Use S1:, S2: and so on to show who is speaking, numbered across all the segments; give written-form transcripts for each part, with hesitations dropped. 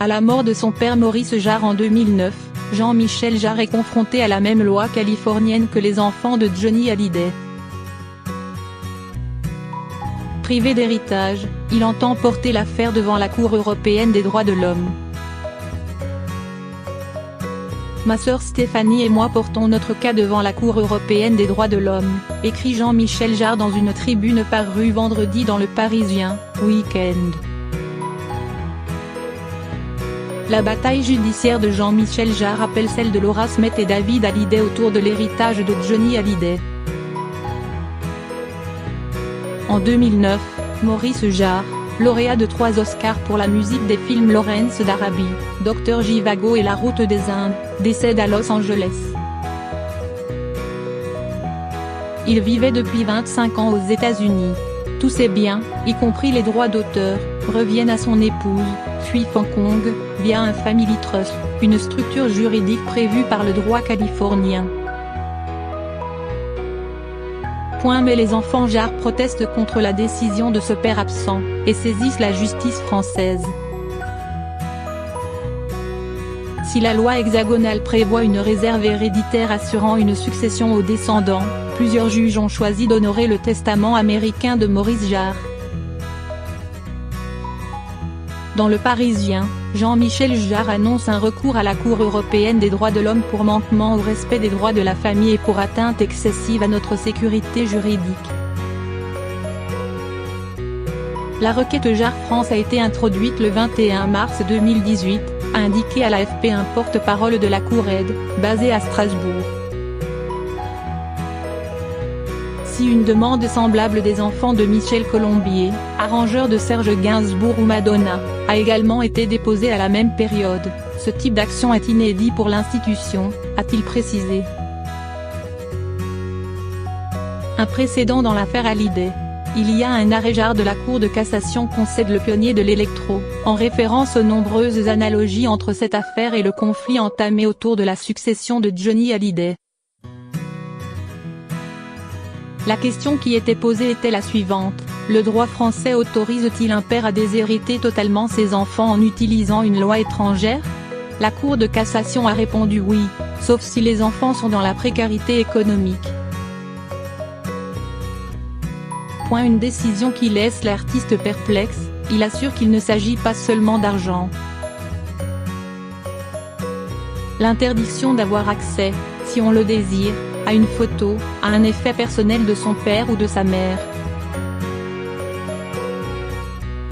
S1: À la mort de son père Maurice Jarre en 2009, Jean-Michel Jarre est confronté à la même loi californienne que les enfants de Johnny Hallyday. Privé d'héritage, il entend porter l'affaire devant la Cour européenne des droits de l'homme. Ma sœur Stéphanie et moi portons notre cas devant la Cour européenne des droits de l'homme, écrit Jean-Michel Jarre dans une tribune parue vendredi dans Le Parisien, Week-end. La bataille judiciaire de Jean-Michel Jarre rappelle celle de Laura Smet et David Hallyday autour de l'héritage de Johnny Hallyday. En 2009, Maurice Jarre, lauréat de 3 Oscars pour la musique des films Lawrence d'Arabie, Dr Zhivago et La Route des Indes, décède à Los Angeles. Il vivait depuis 25 ans aux États-Unis. Tous ses biens, y compris les droits d'auteur, reviennent à son épouse, Thuy Phong Kong, via un Family Trust, une structure juridique prévue par le droit californien. Mais les enfants Jarre protestent contre la décision de ce père absent, et saisissent la justice française. Si la loi hexagonale prévoit une réserve héréditaire assurant une succession aux descendants, plusieurs juges ont choisi d'honorer le testament américain de Maurice Jarre. Dans Le Parisien, Jean-Michel Jarre annonce un recours à la Cour européenne des droits de l'homme pour manquement au respect des droits de la famille et pour atteinte excessive à notre sécurité juridique. La requête Jarre France a été introduite le 21 mars 2018, a indiqué à l'AFP un porte-parole de la Cour aide, basé à Strasbourg. Si une demande semblable des enfants de Michel Colombier, arrangeur de Serge Gainsbourg ou Madonna, a également été déposée à la même période, ce type d'action est inédit pour l'institution, a-t-il précisé. Un précédent dans l'affaire Hallyday. Il y a un arrêt Jarre de la Cour de cassation concède le pionnier de l'électro, en référence aux nombreuses analogies entre cette affaire et le conflit entamé autour de la succession de Johnny Hallyday. La question qui était posée était la suivante: le droit français autorise-t-il un père à déshériter totalement ses enfants en utilisant une loi étrangère? La Cour de cassation a répondu oui, sauf si les enfants sont dans la précarité économique. Une décision qui laisse l'artiste perplexe, il assure qu'il ne s'agit pas seulement d'argent. L'interdiction d'avoir accès, si on le désire, à une photo, à un effet personnel de son père ou de sa mère.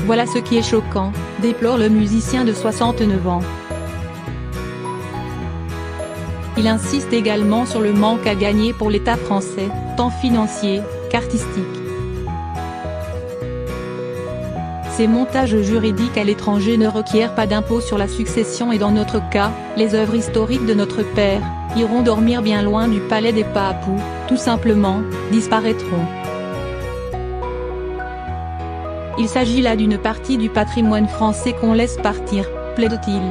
S1: Voilà ce qui est choquant, déplore le musicien de 69 ans. Il insiste également sur le manque à gagner pour l'État français, tant financier qu'artistique. Ces montages juridiques à l'étranger ne requièrent pas d'impôt sur la succession et dans notre cas, les œuvres historiques de notre père, iront dormir bien loin du palais des papous, tout simplement, disparaîtront. Il s'agit là d'une partie du patrimoine français qu'on laisse partir, plaide-t-il.